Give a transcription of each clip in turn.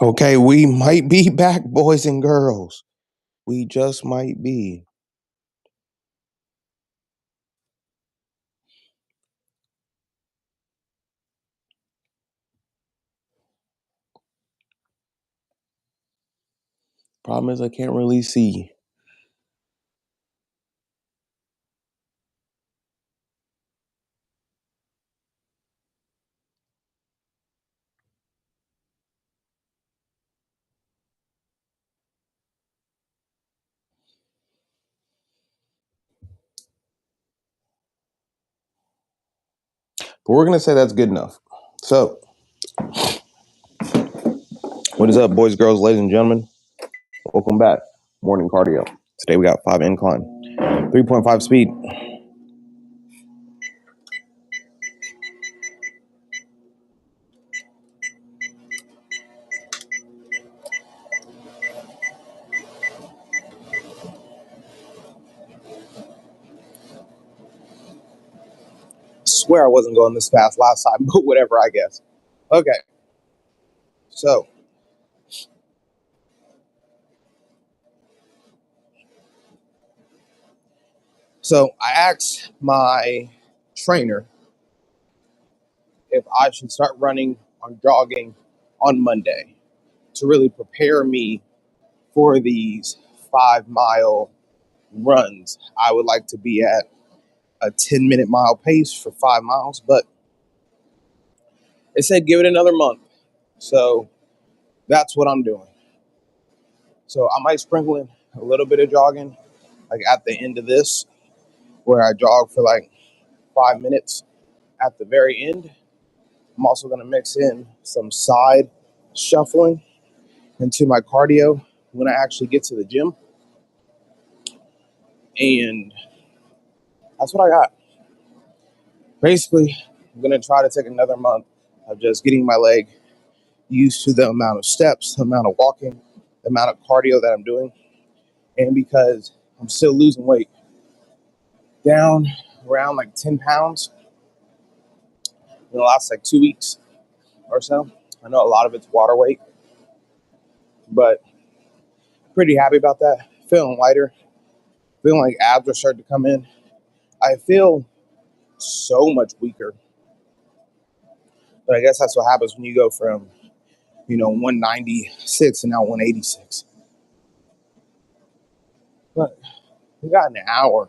Okay, we might be back, boys and girls. We just might be. Problem is, I can't really see. But we're going to say that's good enough. So, what is up, boys, girls, ladies, and gentlemen? Welcome back. Morning cardio. Today we got 5 incline, 3.5 speed. Swear I wasn't going this fast last time, but whatever, I guess. Okay, so I asked my trainer if I should start running on jogging on Monday to really prepare me for these 5 mile runs. I would like to be at a 10-minute mile pace for 5 miles, but it said give it another month. So that's what I'm doing. So I might sprinkle in a little bit of jogging, like at the end of this, where I jog for like 5 minutes at the very end. I'm also going to mix in some side shuffling into my cardio when I actually get to the gym. And that's what I got. Basically, I'm going to try to take another month of just getting my leg used to the amount of steps, the amount of walking, the amount of cardio that I'm doing. And because I'm still losing weight, down around like 10 pounds in the last like 2 weeks or so. I know a lot of it's water weight, but pretty happy about that. Feeling lighter, feeling like abs are starting to come in. I feel so much weaker, but I guess that's what happens when you go from 196 and now 186. But we got an hour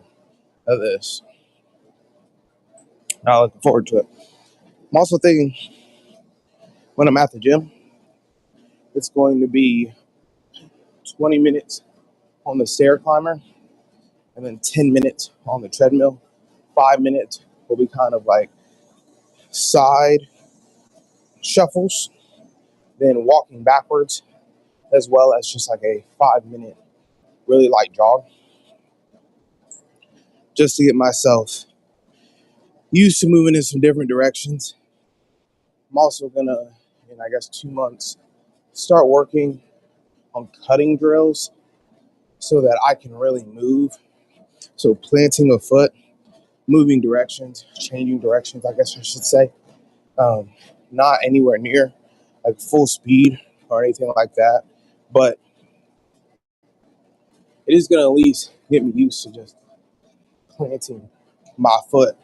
of this. Now looking forward to it. I'm also thinking when I'm at the gym, it's going to be 20 minutes on the stair climber and then 10 minutes on the treadmill. 5 minutes will be kind of like side shuffles, then walking backwards, as well as just like a 5 minute really light jog, just to get myself used to moving in some different directions. I'm also gonna, in I guess 2 months, start working on cutting drills so that I can really move. So planting a foot, moving directions, changing directions, I guess I should say. Um, Not anywhere near like full speed or anything like that, but it is going to at least get me used to just planting my foot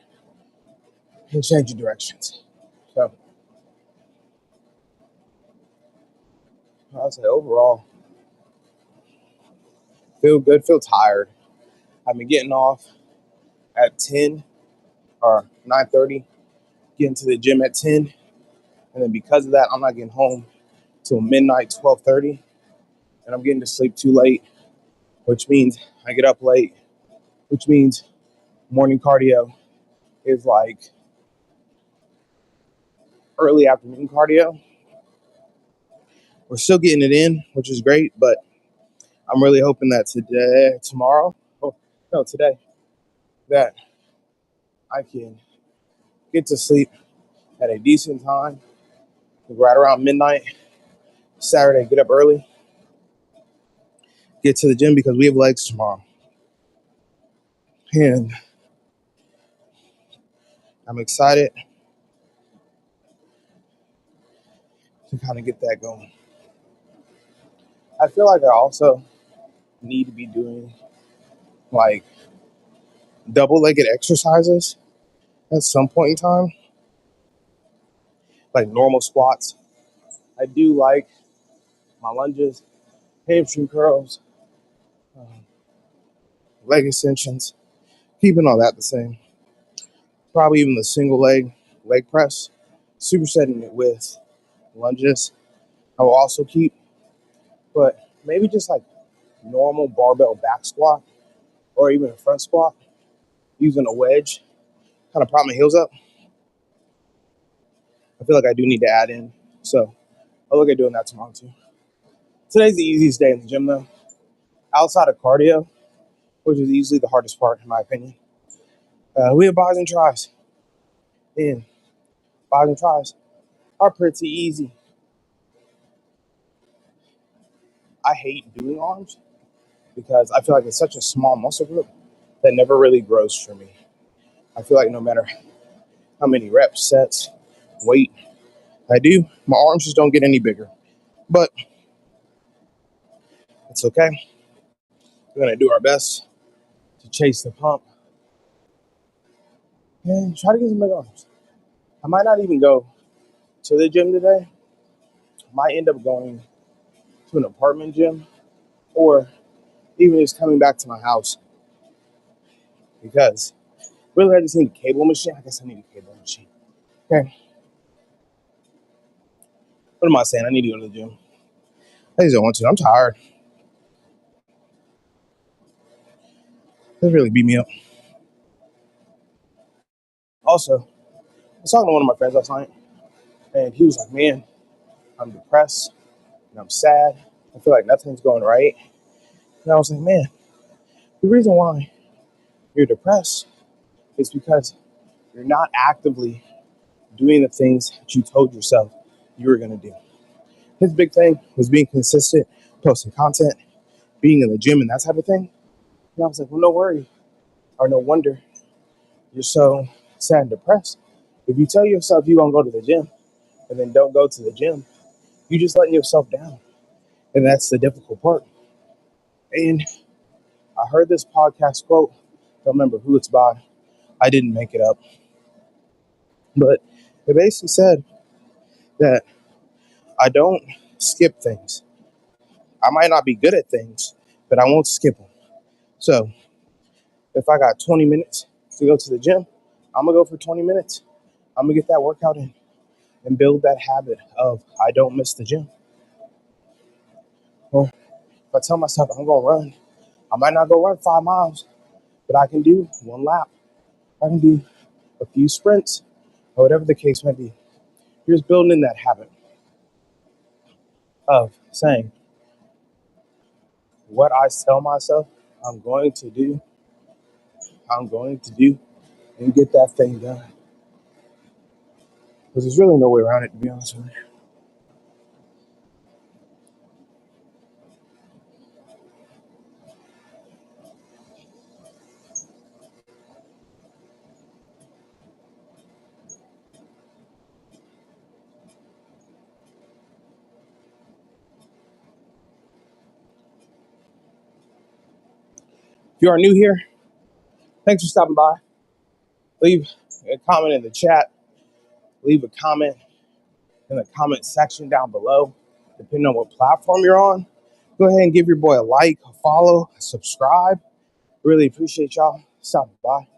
and changing directions. So I'll say overall, feel good, feel tired. I've been getting off at 10 or 9:30, getting to the gym at 10, and then because of that, I'm not getting home till midnight, 12:30, and I'm getting to sleep too late, which means I get up late, which means morning cardio is like early afternoon cardio. We're still getting it in, which is great, but I'm really hoping that today, that I can get to sleep at a decent time, right around midnight. Saturday, get up early, get to the gym because we have legs tomorrow. And I'm excited to kind of get that going. I feel like I also need to be doing like double-legged exercises at some point in time, like normal squats. I do like my lunges, hamstring curls, um, leg extensions, keeping all that the same. Probably even the single leg press, supersetting it with lunges. I will also keep, but maybe just like normal barbell back squat or even a front squat using a wedge, kind of prop my heels up. I feel like I do need to add in. So I'll look at doing that tomorrow too. Today's the easiest day in the gym though. Outside of cardio, which is easily the hardest part in my opinion, we have bis and tries. And bis and tries are pretty easy. I hate doing arms because I feel like it's such a small muscle group that never really grows for me. I feel like no matter how many reps, sets, weight I do, my arms just don't get any bigger. But it's okay. We're going to do our best to chase the pump and try to get some big arms. I might not even go to the gym today. I might end up going to an apartment gym or even just coming back to my house because really I just need a cable machine. I guess I need a cable machine. Okay. What am I saying? I need to go to the gym. I just don't want to. I'm tired. This really beat me up. Also, I was talking to one of my friends last night, and he was like, "Man, I'm depressed and I'm sad. I feel like nothing's going right." And I was like, "Man, the reason why you're depressed is because you're not actively doing the things that you told yourself you were going to do." His big thing was being consistent, posting content, being in the gym, and that type of thing. And I was like, "Well, no worry or no wonder you're so sad and depressed. If you tell yourself you're going to go to the gym and then don't go to the gym, you just letting yourself down. And that's the difficult part." And I heard this podcast quote. Don't remember who it's by. I didn't make it up. But it basically said that I don't skip things. I might not be good at things, but I won't skip them. So if I got 20 minutes to go to the gym, I'm going to go for 20 minutes. I'm going to get that workout in and build that habit of I don't miss the gym. Or if I tell myself I'm going to run, I might not go run 5 miles, but I can do one lap. I can do a few sprints or whatever the case may be. You're just building in that habit of saying what I tell myself I'm going to do, I'm going to do, and get that thing done. Because there's really no way around it, to be honest with you. If you are new here, thanks for stopping by. Leave a comment in the chat. Leave a comment in the comment section down below, depending on what platform you're on. Go ahead and give your boy a like, a follow, a subscribe. Really appreciate y'all stopping by.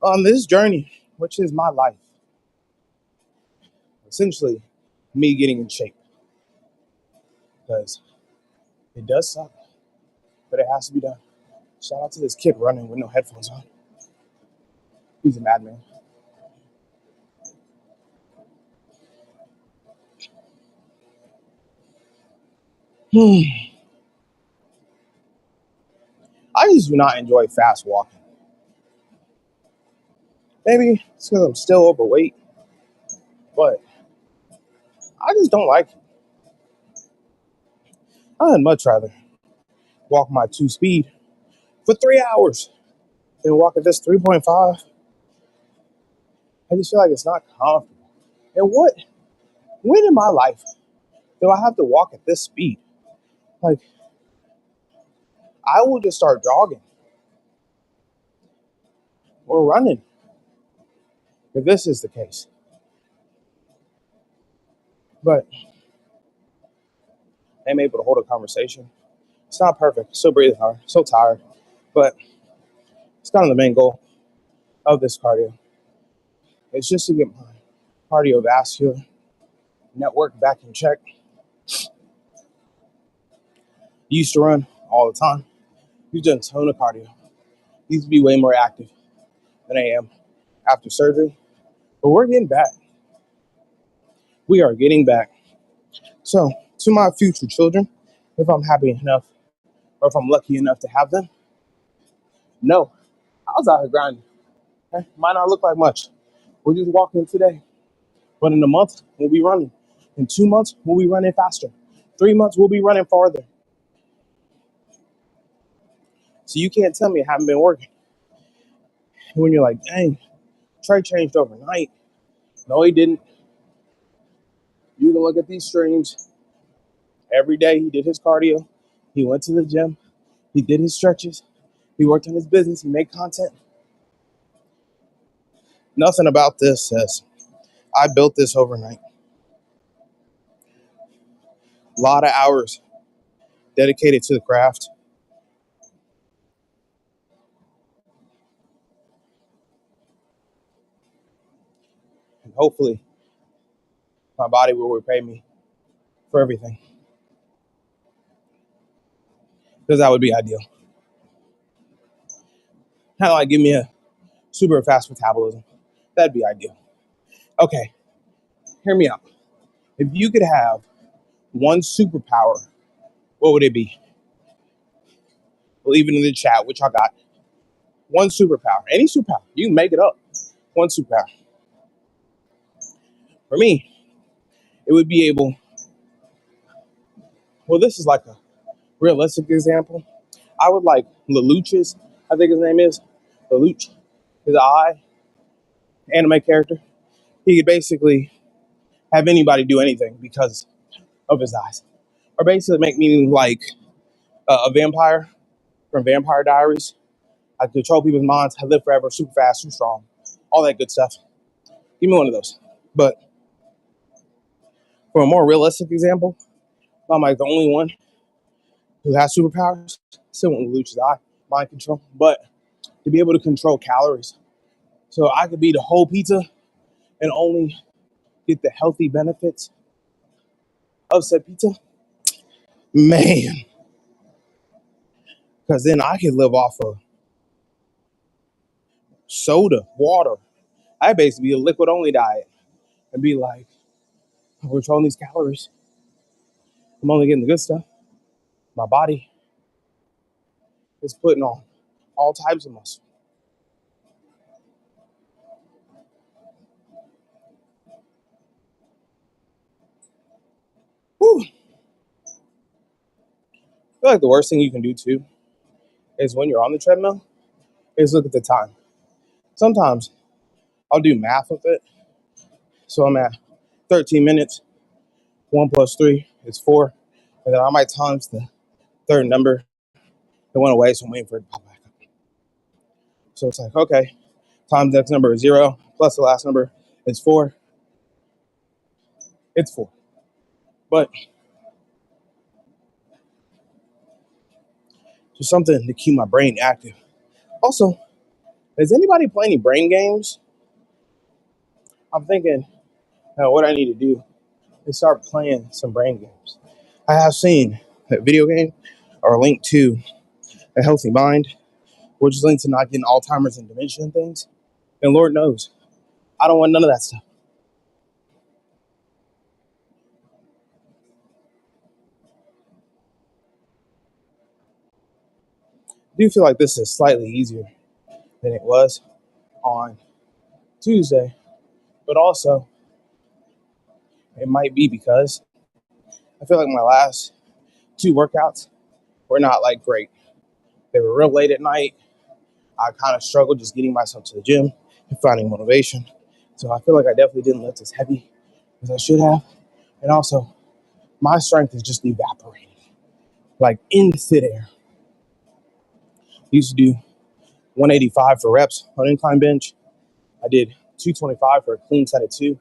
On this journey, which is my life, essentially me getting in shape. Because it does suck, but it has to be done. Shout out to this kid running with no headphones on. He's a madman. I just do not enjoy fast walking. Maybe it's because I'm still overweight, but I just don't like it. I'd much rather walk my 2 speed for 3 hours than walk at this 3.5. I just feel like it's not comfortable. And when in my life Do I have to walk at this speed? Like, I will just start jogging or running if this is the case. But I'm able to hold a conversation. It's not perfect. Still breathing hard. So tired. But it's kind of the main goal of this cardio. It's just to get my cardiovascular network back in check. Used to run all the time. Used to do a ton of cardio. Used to be way more active than I am after surgery. But we're getting back. We are getting back. So, to my future children, if I'm happy enough or if I'm lucky enough to have them, no, I was out here grinding. Okay? Might not look like much. We're just walking today. But in a month, we'll be running. In 2 months, we'll be running faster. 3 months, we'll be running farther. So you can't tell me I haven't been working. And when you're like, dang, Trey changed overnight. No, he didn't. You can look at these streams. Every day he did his cardio. He went to the gym. He did his stretches. He worked on his business. He made content. Nothing about this says I built this overnight. A lot of hours dedicated to the craft. And hopefully my body will repay me for everything. Because that would be ideal. Kind of like give me a super fast metabolism. That'd be ideal. Okay, hear me out. If you could have one superpower, what would it be? Leave it in the chat, which I got. One superpower. Any superpower. You can make it up. One superpower. For me, it would be able, well, this is like a realistic example. I would like Lelouch's, I think his name is. Lelouch. His eye, anime character. He could basically have anybody do anything because of his eyes. Or basically make me like a vampire from Vampire Diaries. I control people's minds. I live forever, super fast, super strong, all that good stuff. Give me one of those. But for a more realistic example, I'm like the only one who has superpowers. Still won't lose his eye, mind control, but to be able to control calories. So I could be the whole pizza and only get the healthy benefits of said pizza. Man, because then I could live off of soda, water. I basically be a liquid only diet and be like, I'm controlling these calories. I'm only getting the good stuff. My body is putting on all types of muscle. Whew. I feel like the worst thing you can do too is when you're on the treadmill is look at the time. Sometimes I'll do math with it. So I'm at 13 minutes. 1 plus 3 is 4. And then I might times the third number. It went away, so I'm waiting for it to pop back up. So it's like, okay, times next number is 0 plus the last number is 4. It's 4. But just something to keep my brain active. Also, does anybody play any brain games? I'm thinking what I need to do is start playing some brain games. I have seen that video game or linked to a healthy mind, which is linked to not getting Alzheimer's and dementia and things. And Lord knows, I don't want none of that stuff. I do feel like this is slightly easier than it was on Tuesday, but also it might be because I feel like my last 2 workouts were not like great. They were real late at night. I kind of struggled just getting myself to the gym and finding motivation. So I feel like I definitely didn't lift as heavy as I should have. And also, my strength is just evaporating, like in thin air. Used to do 185 for reps on incline bench. I did 225 for a clean set of two.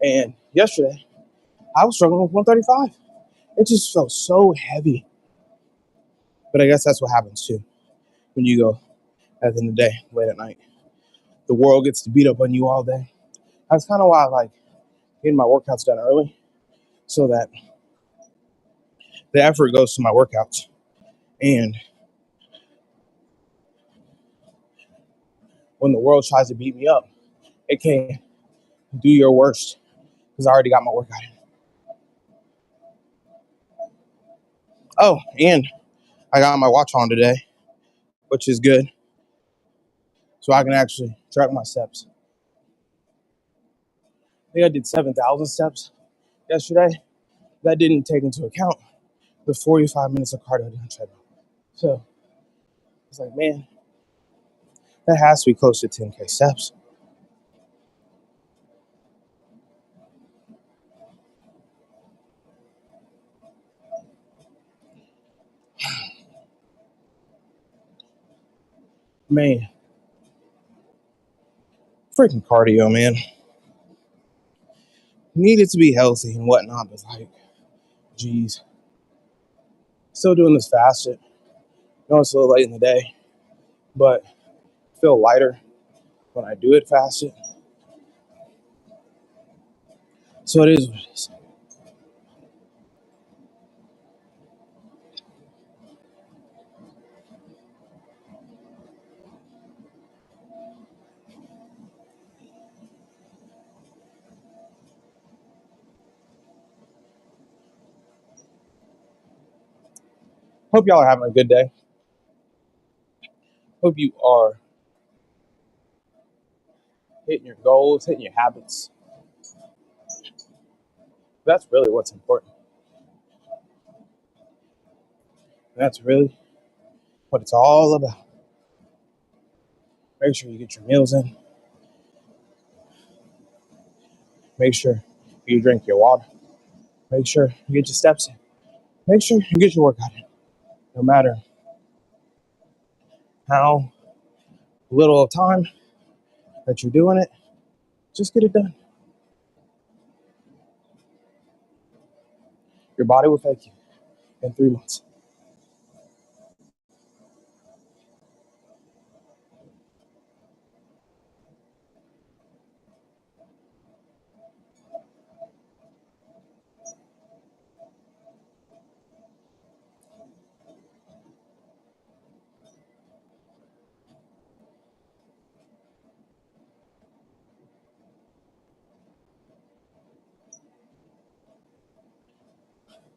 And yesterday, I was struggling with 135. It just felt so heavy. But I guess that's what happens too when you go at the end of the day, late at night. The world gets to beat up on you all day. That's kind of why I like getting my workouts done early so that the effort goes to my workouts. And when the world tries to beat me up, it can't do your worst because I already got my workout in. Oh, and I got my watch on today, which is good. So I can actually track my steps. I think I did 7,000 steps yesterday. That didn't take into account the 45 minutes of cardio on treadmill. So it's like, man, that has to be close to 10K steps. Man, freaking cardio, man. Needed to be healthy and whatnot, but like, geez. Still doing this fasted. I know it's a little late in the day, but I feel lighter when I do it fasted. So it is what it is. Hope y'all are having a good day. Hope you are hitting your goals, hitting your habits. That's really what's important. That's really what it's all about. Make sure you get your meals in. Make sure you drink your water. Make sure you get your steps in. Make sure you get your workout in. No matter how little of time that you're doing it, just get it done. Your body will thank you in 3 months.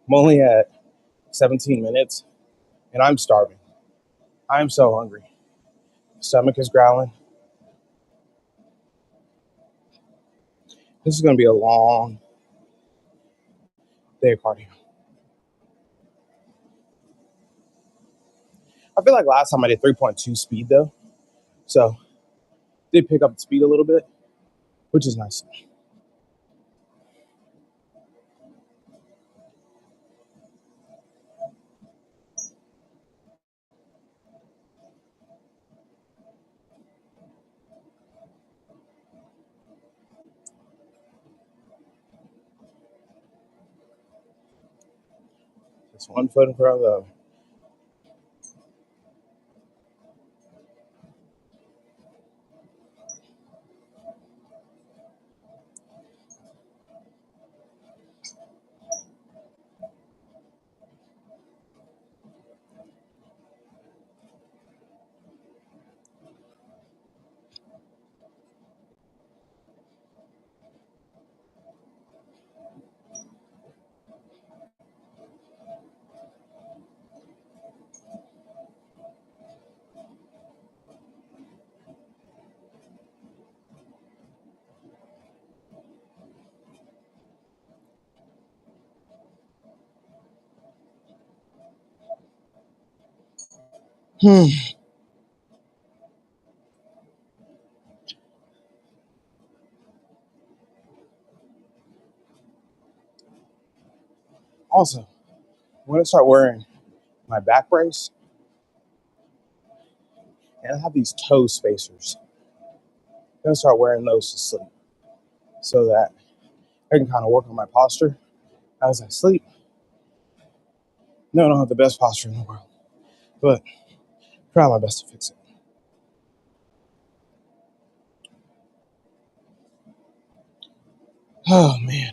I'm only at 17 minutes and I'm starving. I'm so hungry. Stomach is growling. This is going to be a long day of cardio. I feel like last time I did 3.2 speed though. So did pick up the speed a little bit, which is nice. Just one foot in front of the other. Also, I'm gonna start wearing my back brace, and I have these toe spacers. I'm gonna start wearing those to sleep so that I can kind of work on my posture as I sleep. No, I don't have the best posture in the world, but try my best to fix it. Oh man.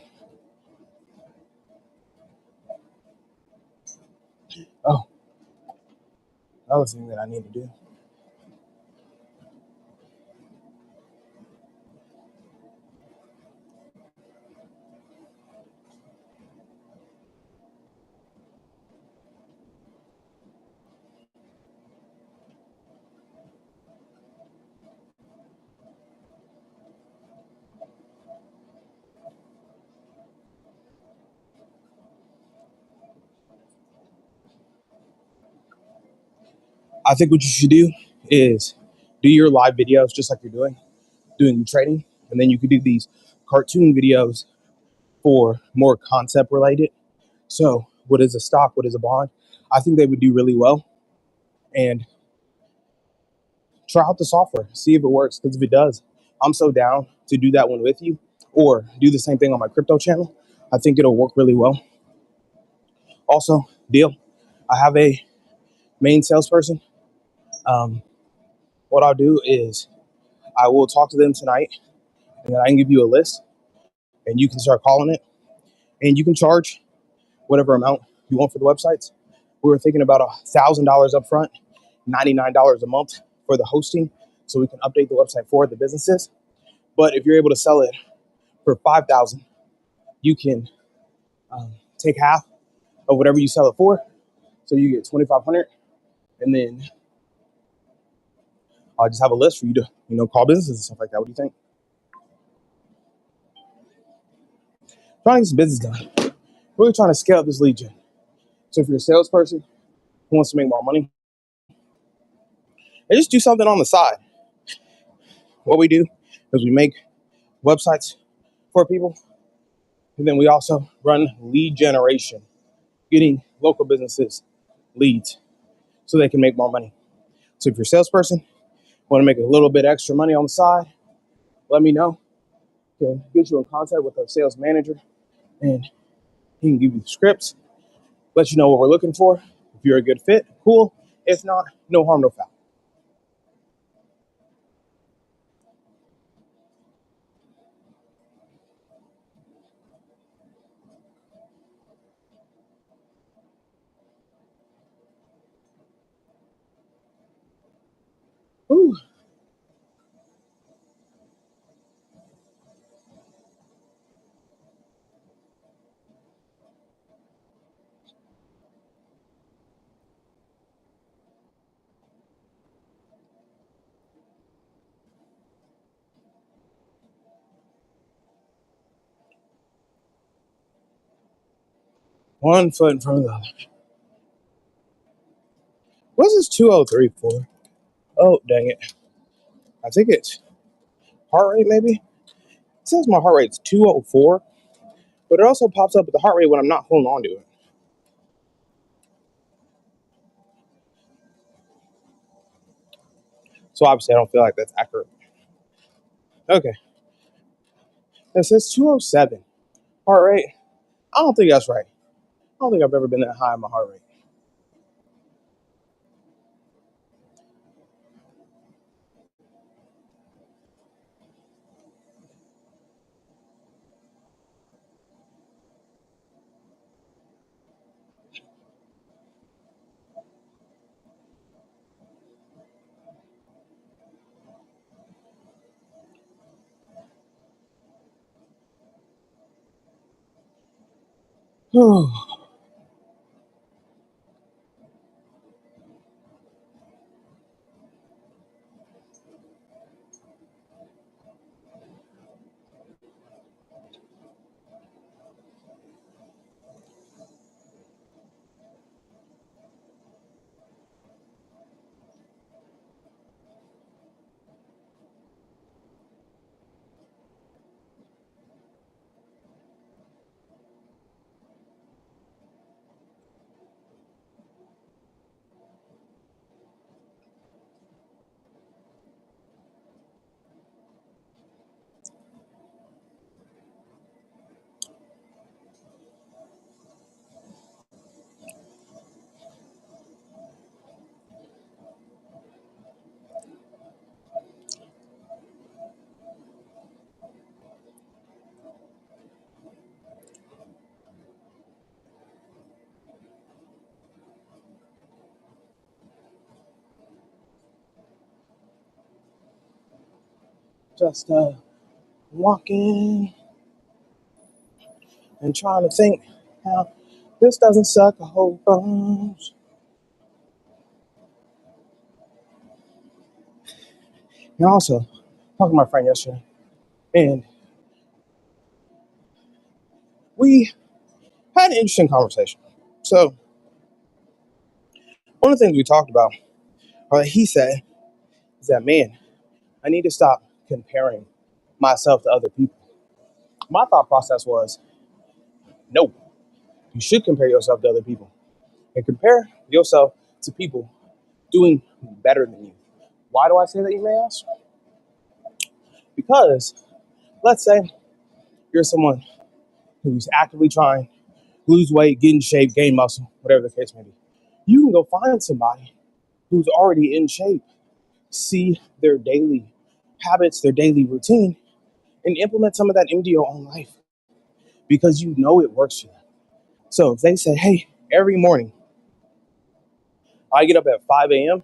Oh, another thing that I need to do. I think what you should do is do your live videos just like you're doing trading, and then you could do these cartoon videos for more concept related. So, what is a stock? What is a bond? I think they would do really well. And try out the software, see if it works. Because if it does, I'm so down to do that one with you, or do the same thing on my crypto channel. I think it'll work really well. Also, deal. I have a main salesperson. Um, what I'll do is I will talk to them tonight, and then I can give you a list, and you can start calling it, and you can charge whatever amount you want for the websites. We were thinking about $1,000 up front, $99 a month for the hosting, so we can update the website for the businesses. But if you're able to sell it for 5,000, you can take half of whatever you sell it for, so you get 2,500, and then I'll just have a list for you to call businesses and stuff like that. What do you think? Trying to get some business done. Really trying to scale up this lead gen. So if you're a salesperson who wants to make more money, and just do something on the side. What we do is we make websites for people, and then we also run lead generation, getting local businesses leads so they can make more money. So if you're a salesperson, want to make a little bit extra money on the side, let me know. Can get you in contact with our sales manager, and he can give you the scripts, let you know what we're looking for. If you're a good fit, cool. If not, no harm, no foul. Ooh. One foot in front of the other. What's this 203 for? Oh, dang it. I think it's heart rate, maybe? It says my heart rate's 204, but it also pops up with the heart rate when I'm not holding on to it. So obviously, I don't feel like that's accurate. Okay. It says 207 heart rate. I don't think that's right. I don't think I've ever been that high in my heart rate. just walking and trying to think how this doesn't suck a whole bunch. And also, talking to my friend yesterday, and we had an interesting conversation. So, one of the things we talked about, or that he said, is that, man, I need to stop comparing myself to other people. My thought process was, no, you should compare yourself to other people and compare yourself to people doing better than you. Why do I say that, you may ask? Because let's say you're someone who's actively trying to lose weight, get in shape, gain muscle, whatever the case may be. You can go find somebody who's already in shape, see their daily habits, their daily routine, and implement some of that into your own life because you know it works for them. So if they say, hey, every morning I get up at 5 a.m.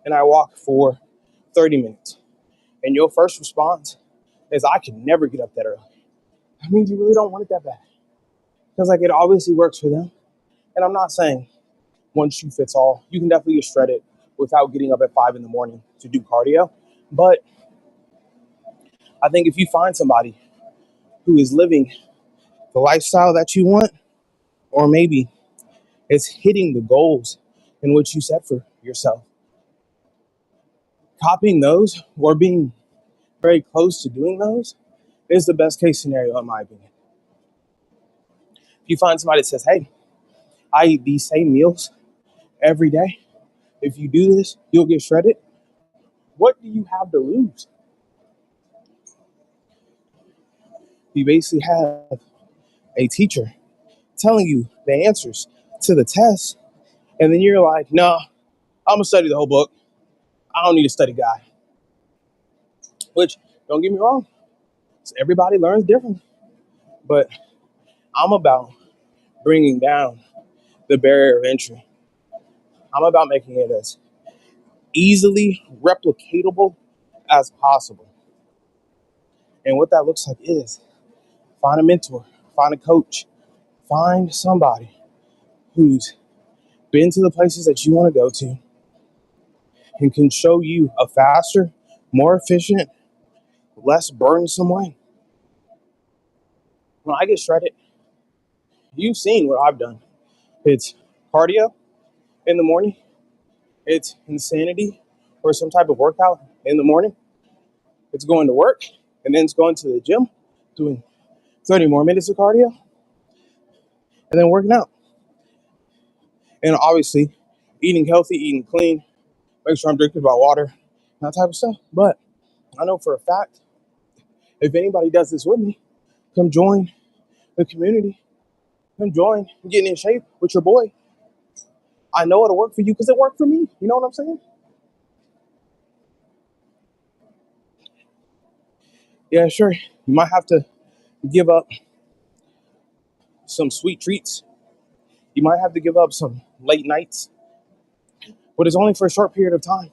and I walk for 30 minutes, and your first response is, I can never get up that early. That means you really don't want it that bad. Because like it obviously works for them. And I'm not saying one shoe fits all. You can definitely get shredded without getting up at 5 in the morning to do cardio. But I think if you find somebody who is living the lifestyle that you want, or maybe it's hitting the goals in which you set for yourself, copying those or being very close to doing those is the best case scenario, in my opinion. If you find somebody that says, hey, I eat these same meals every day. If you do this, you'll get shredded. What do you have to lose? You basically have a teacher telling you the answers to the test, and then you're like, no, I'm gonna study the whole book. I don't need a study guide. Which, don't get me wrong, everybody learns differently, but I'm about bringing down the barrier of entry. I'm about making it as easily replicatable as possible. And what that looks like is find a mentor, find a coach, find somebody who's been to the places that you want to go to and can show you a faster, more efficient, less burdensome way. When I get shredded, you've seen what I've done. It's cardio in the morning, it's insanity or some type of workout in the morning, it's going to work, and then it's going to the gym, doing 30 more minutes of cardio, and then working out. And obviously, eating healthy, eating clean, make sure I'm drinking my water, that type of stuff. But I know for a fact, if anybody does this with me, come join the community, come join getting in shape with your boy. I know it'll work for you because it worked for me. You know what I'm saying? Yeah, sure. You might have to give up some sweet treats. You might have to give up some late nights, but it's only for a short period of time.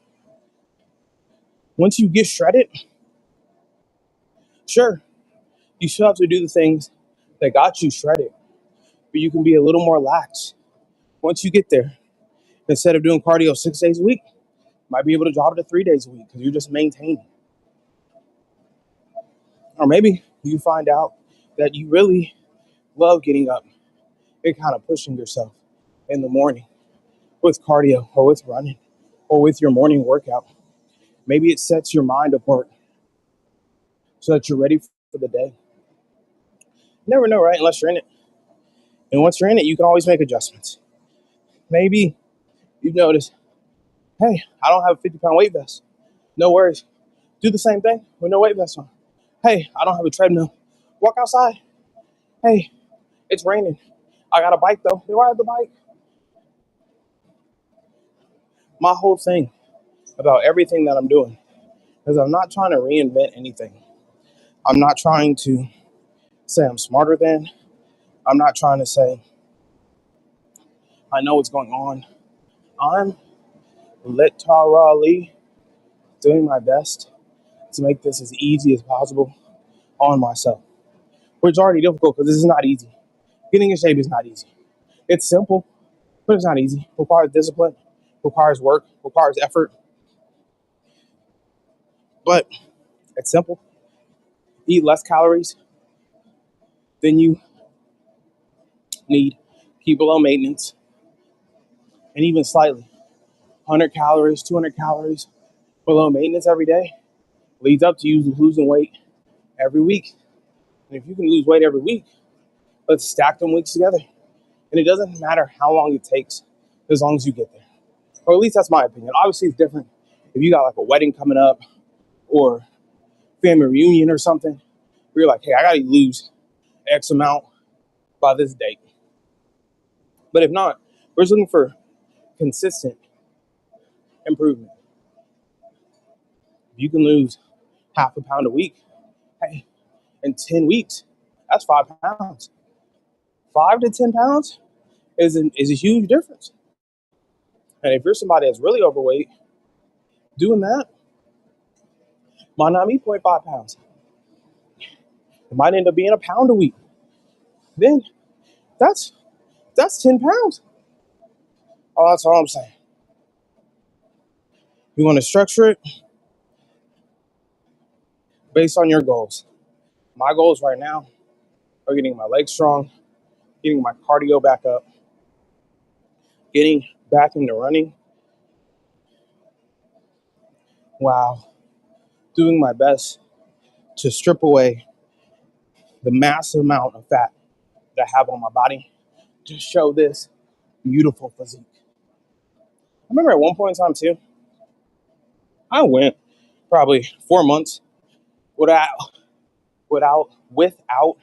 Once you get shredded, sure, you still have to do the things that got you shredded, but you can be a little more lax. Once you get there, instead of doing cardio 6 days a week, you might be able to drop it to 3 days a week because you're just maintaining. Or maybe you find out that you really love getting up and kind of pushing yourself in the morning with cardio or with running or with your morning workout. Maybe it sets your mind apart so that you're ready for the day. You never know, right? Unless you're in it. And once you're in it, you can always make adjustments. Maybe you notice, hey, I don't have a 50-pound weight vest. No worries. Do the same thing with no weight vest on. Hey, I don't have a treadmill. Walk outside. Hey, it's raining. I got a bike though. You ride the bike. My whole thing about everything that I'm doing is I'm not trying to reinvent anything. I'm not trying to say I'm smarter than. I'm not trying to say I know what's going on. I'm literally doing my best to make this as easy as possible on myself, which is already difficult because this is not easy. Getting in shape is not easy. It's simple, but it's not easy. It requires discipline, requires work, requires effort, but it's simple. Eat less calories than you need, keep below maintenance, and even slightly 100 calories, 200 calories below maintenance every day leads up to you losing weight every week. And if you can lose weight every week, let's stack them weeks together. And it doesn't matter how long it takes as long as you get there. Or at least that's my opinion. Obviously, it's different if you got like a wedding coming up or family reunion or something where you're like, hey, I got to lose X amount by this date. But if not, we're just looking for consistent improvement. If you can lose half a pound a week, hey, in 10 weeks, that's 5 pounds. 5 to 10 pounds is a huge difference. And if you're somebody that's really overweight, doing that might not be 0.5 pounds. It might end up being a pound a week. Then that's 10 pounds. Oh, that's all I'm saying. You want to structure it based on your goals. My goals right now are getting my legs strong, getting my cardio back up, getting back into running while doing my best to strip away the massive amount of fat that I have on my body to show this beautiful physique. I remember at one point in time too, I went probably 4 months without without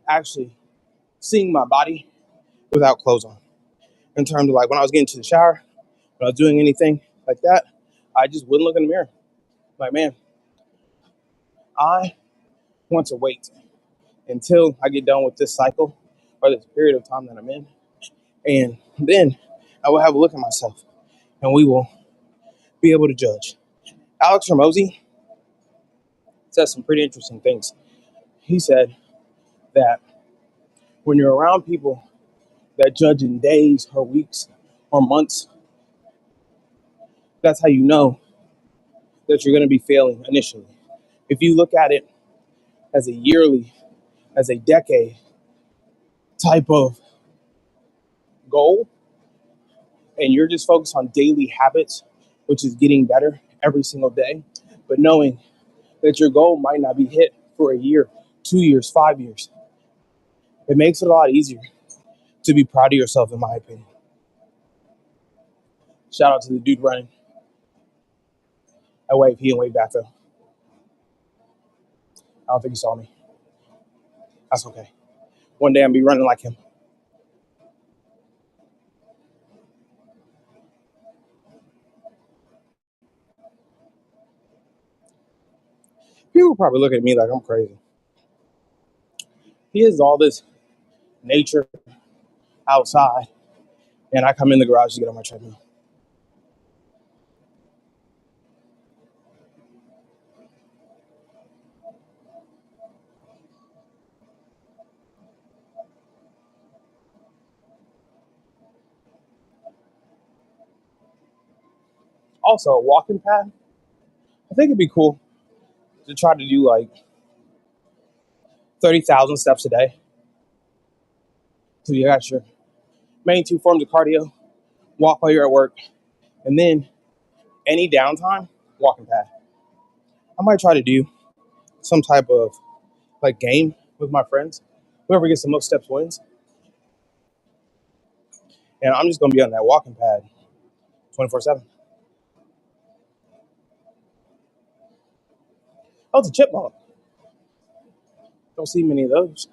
actually seeing my body without clothes on. In terms of like when I was getting to the shower, when I was doing anything like that, I just wouldn't look in the mirror. Like, man, I want to wait until I get done with this cycle or this period of time that I'm in. And then I will have a look at myself and we will be able to judge. Alex Ramosi says some pretty interesting things. He said that when you're around people that judge in days or weeks or months, that's how you know that you're going to be failing initially. If you look at it as a yearly, as a decade type of goal, and you're just focused on daily habits, which is getting better every single day, but knowing that your goal might not be hit for a year, 2 years, 5 years, it makes it a lot easier to be proud of yourself, in my opinion. Shout out to the dude running. I wave, he didn't wave back though. I don't think he saw me. That's okay. One day I'll be running like him. People probably look at me like I'm crazy. He has all this nature outside, and I come in the garage to get on my treadmill. Also, a walking pad. I think it'd be cool to try to do like 30,000 steps a day. So you got your main two forms of cardio, walk while you're at work, and then any downtime, walking pad. I might try to do some type of like game with my friends. Whoever gets the most steps wins. And I'm just gonna be on that walking pad 24/7. Oh, it's a chipmunk. Don't see many of those.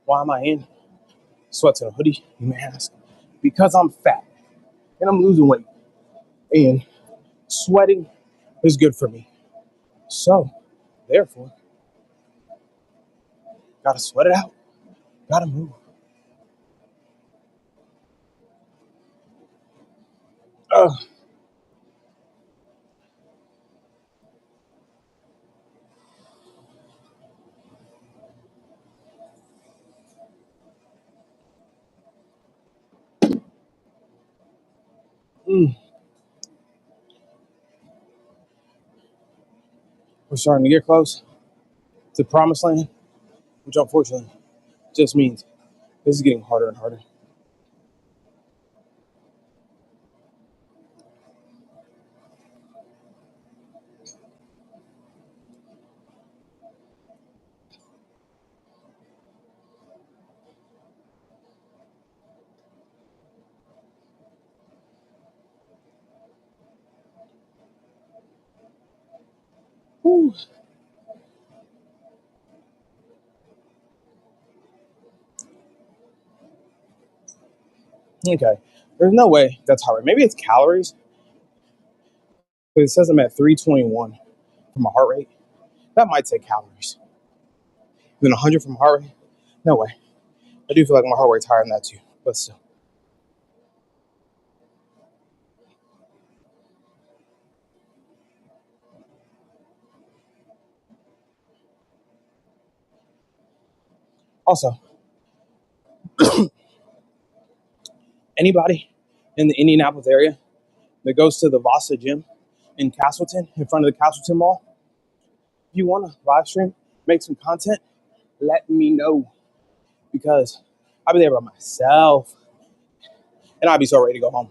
Why am I in sweats and a hoodie? You may ask. Because I'm fat and I'm losing weight. And sweating is good for me. So, therefore, gotta sweat it out. Gotta move. Uh, mm, we're starting to get close to the promised land, which unfortunately just means this is getting harder and harder. Whew. Okay, there's no way that's heart rate. Maybe it's calories, but it says I'm at 321 from a heart rate. That might say calories. Then 100 from heart rate? No way. I do feel like my heart rate's higher than that too, but still. Also, anybody in the Indianapolis area that goes to the Vasa gym in Castleton, in front of the Castleton Mall, if you want to live stream, make some content, let me know because I'll be there by myself and I'll be so ready to go home.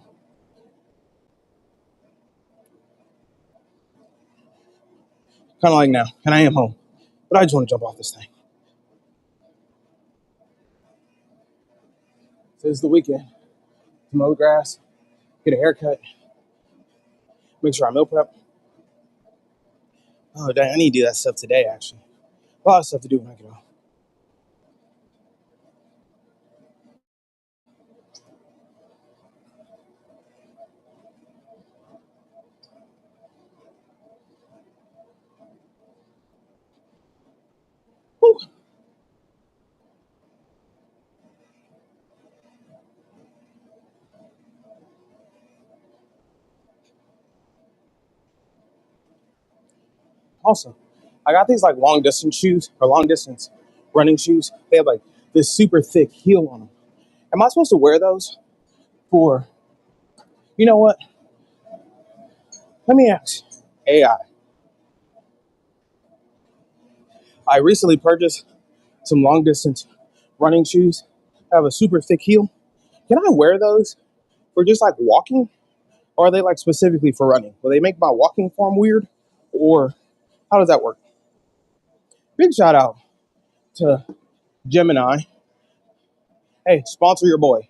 Kind of like now, and I am home, but I just want to jump off this thing. This is the weekend. Mow the grass, get a haircut, make sure I meal prep. Oh, dang, I need to do that stuff today, actually. A lot of stuff to do when I get home. Whew. Also, I got these like long distance shoes or long distance running shoes. They have like this super thick heel on them. Am I supposed to wear those for, you know what? Let me ask AI. I recently purchased some long distance running shoes. That have a super thick heel. Can I wear those for just like walking? Or are they like specifically for running? Will they make my walking form weird? Or how does that work? Big shout out to Gemini. Hey, sponsor your boy.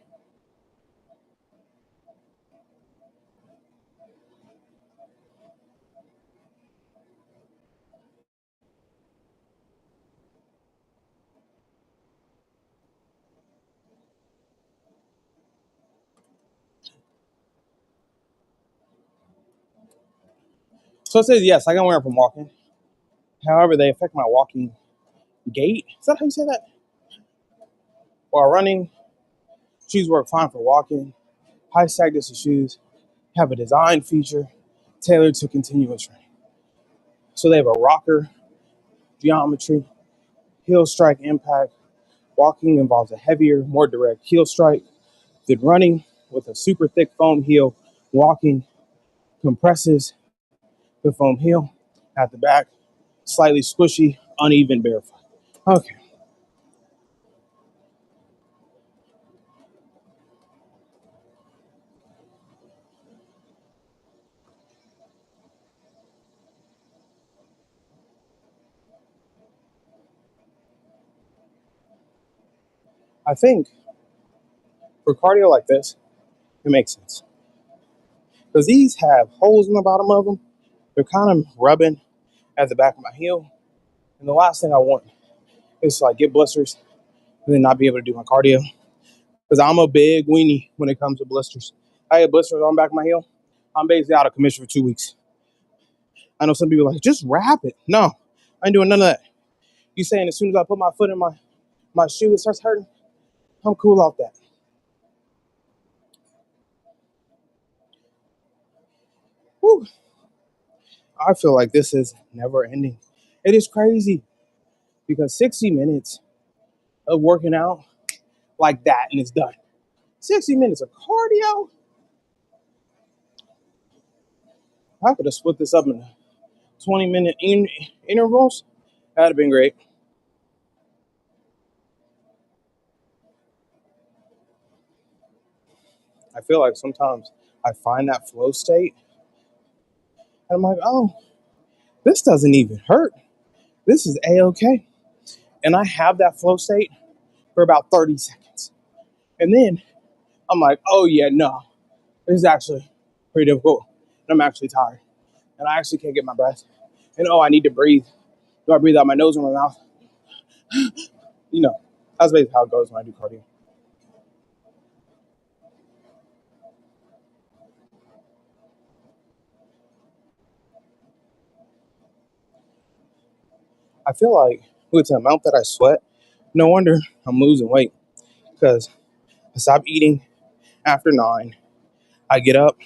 So it says yes, I can wear them from walking. However, they affect my walking gait. Is that how you say that? While running, shoes work fine for walking. High sag distance shoes have a design feature tailored to continuous running. So they have a rocker, geometry, heel strike impact. Walking involves a heavier, more direct heel strike than running with a super thick foam heel. Walking compresses the foam heel at the back, slightly squishy, uneven barefoot. Okay, I think for cardio like this, it makes sense because these have holes in the bottom of them. They're kind of rubbing at the back of my heel, and the last thing I want is to like get blisters and then not be able to do my cardio because I'm a big weenie when it comes to blisters. I had blisters on the back of my heel. I'm basically out of commission for 2 weeks. I know some people are like, just wrap it. No, I ain't doing none of that. You saying as soon as I put my foot in my shoe, it starts hurting? I'm cool off that. Whew, I feel like this is never ending. It is crazy because 60 minutes of working out like that and it's done. 60 minutes of cardio. I could have split this up into 20-minute intervals. That'd have been great. I feel like sometimes I find that flow state and I'm like, oh, this doesn't even hurt. This is A-okay. And I have that flow state for about 30 seconds. And then I'm like, oh yeah, no, this is actually pretty difficult. And I'm actually tired. And I actually can't get my breath. And oh, I need to breathe. Do I breathe out my nose or my mouth? You know, that's basically how it goes when I do cardio. I feel like with the amount that I sweat, no wonder I'm losing weight because I stop eating after 9. I get up,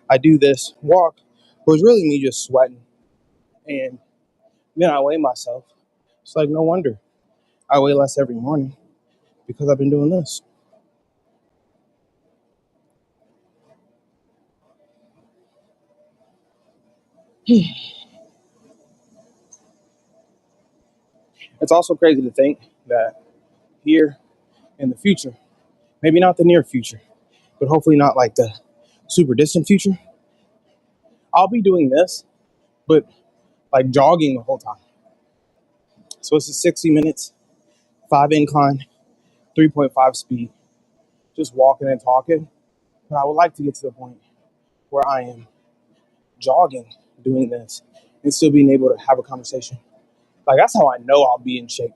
I do this walk, where it's really me just sweating. And then I weigh myself. It's like, no wonder I weigh less every morning because I've been doing this. It's also crazy to think that here in the future, maybe not the near future, but hopefully not like the super distant future, I'll be doing this, but like jogging the whole time. So it's a 60 minutes, 5 incline, 3.5 speed, just walking and talking. But I would like to get to the point where I am jogging, doing this, and still being able to have a conversation. Like that's how I know I'll be in shape.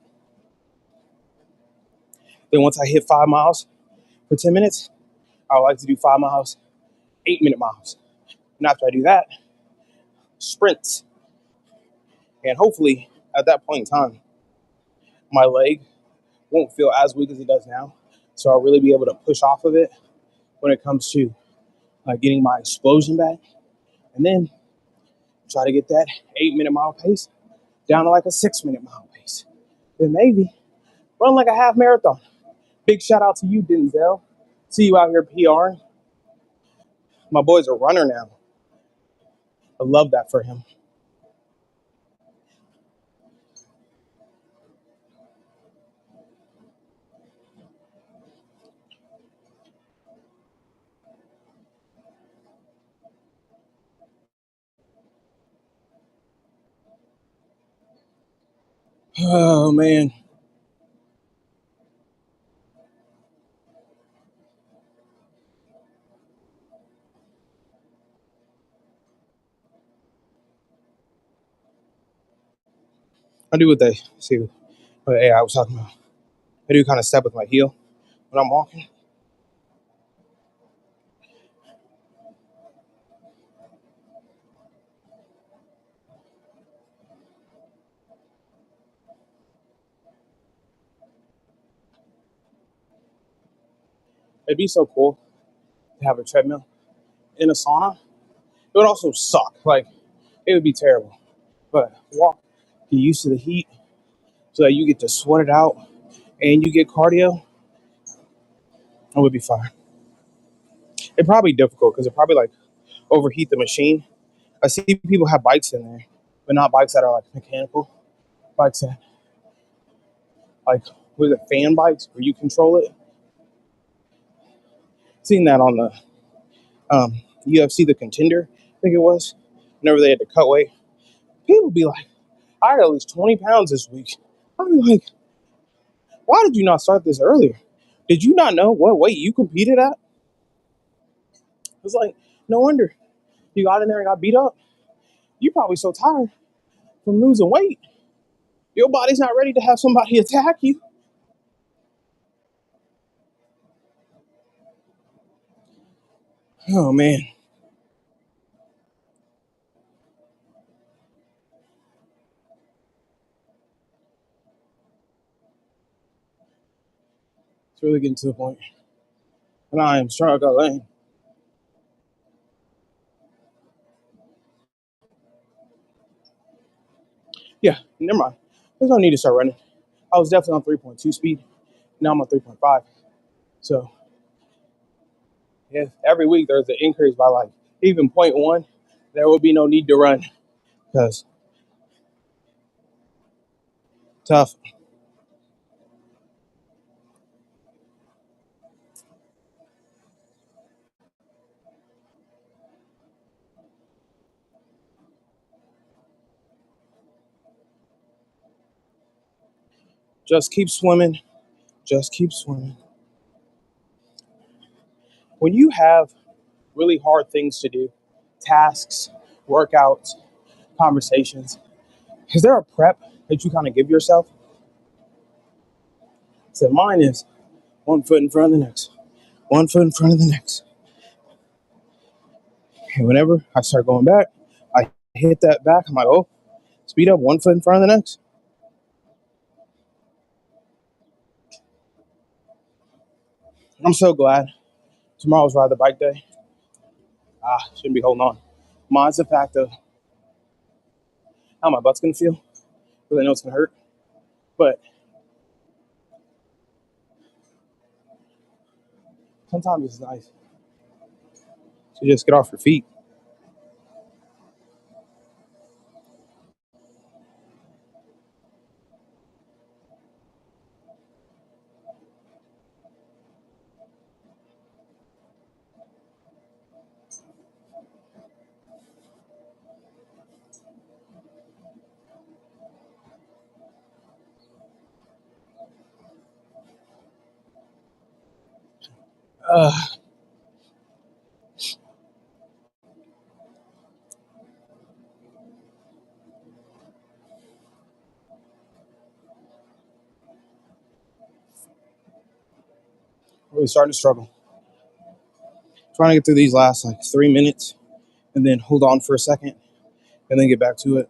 Then once I hit 5 miles for 10 minutes, I would like to do 5 miles, 8 minute miles. And after I do that, sprints. And hopefully at that point in time, my leg won't feel as weak as it does now. So I'll really be able to push off of it when it comes to getting my explosion back. And then try to get that 8 minute mile pace down to like a 6 minute mile pace. Then maybe run like a half marathon. Big shout out to you, Denzel. See you out here PRing. My boy's a runner now. I love that for him. Oh man. I do what they see what AI was talking about. I do kind of step with my heel when I'm walking. It'd be so cool to have a treadmill in a sauna. It would also suck. Like it would be terrible. But walk, get used to the heat so that you get to sweat it out and you get cardio. It would be fine. It'd probably be difficult because it probably like overheat the machine. I see people have bikes in there, but not bikes that are like mechanical. Bikes that like with the fan bikes where you control it. Seen that on the UFC, the Contender, I think it was. Whenever they had to cut weight, people be like, "I got at least 20 pounds this week." I'd be like, "Why did you not start this earlier? Did you not know what weight you competed at?" It's like, no wonder you got in there and got beat up. You're probably so tired from losing weight. Your body's not ready to have somebody attack you. Oh man, it's really getting to the point, and I am struggling. Yeah, never mind. There's no need to start running. I was definitely on 3.2 speed. Now I'm on 3.5. So if every week there's an increase by like even point 0.1, there will be no need to run because tough. Just keep swimming. Just keep swimming. When you have really hard things to do, tasks, workouts, conversations, is there a prep that you kind of give yourself? So mine is one foot in front of the next, one foot in front of the next. And whenever I start going back, I hit that back. I'm like, oh, speed up one foot in front of the next. I'm so glad tomorrow's ride the bike day. Shouldn't be holding on. Mine's the fact of how my butt's gonna feel, because I know it's gonna hurt. But sometimes it's nice to just get off your feet. Uh, really starting to struggle. Trying to get through these last like 3 minutes and then hold on for a second and then get back to it.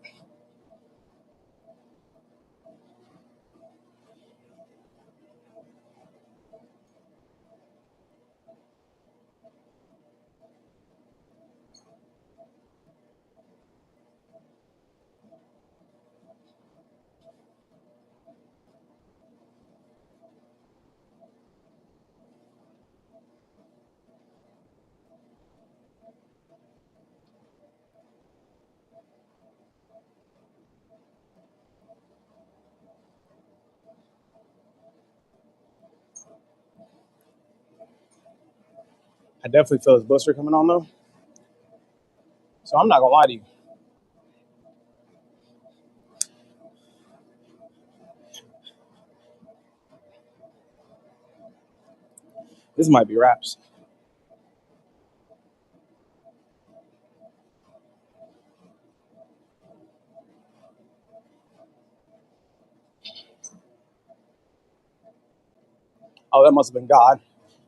I definitely feel this blister coming on though. So I'm not gonna lie to you. This might be wraps. Oh, that must have been God.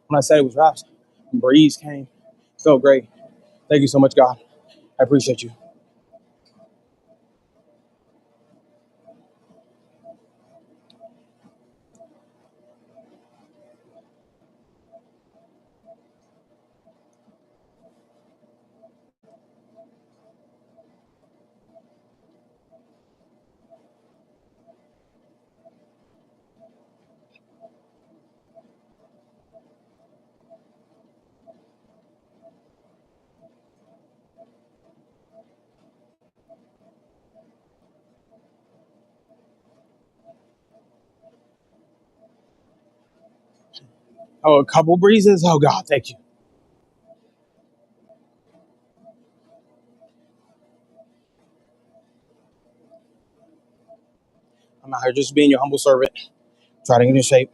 When I said it was wraps, breeze came. So great. Thank you so much, God. I appreciate you. Oh, a couple breezes. Oh God, thank you. I'm out here just being your humble servant, trying to get in shape.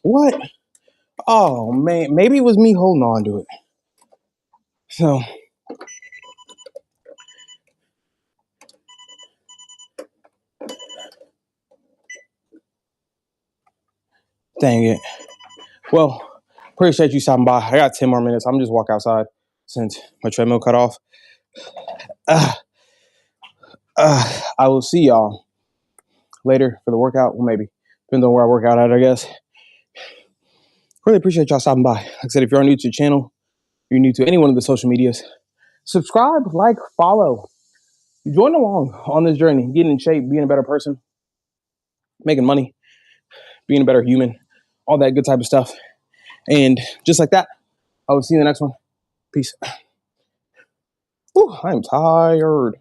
What? Oh man, maybe it was me holding on to it. So dang it. Well, appreciate you stopping by. I got 10 more minutes. I'm just walk outside since my treadmill cut off. Uh, I will see y'all later for the workout. Well, maybe depends on where I work out at, I guess. Really appreciate y'all stopping by. Like I said, if you're new to the channel, you're new to any one of the social medias, subscribe, like, follow. Join along on this journey, getting in shape, being a better person, making money, being a better human, all that good type of stuff. And just like that, I will see you in the next one. Peace. Whew, I'm tired.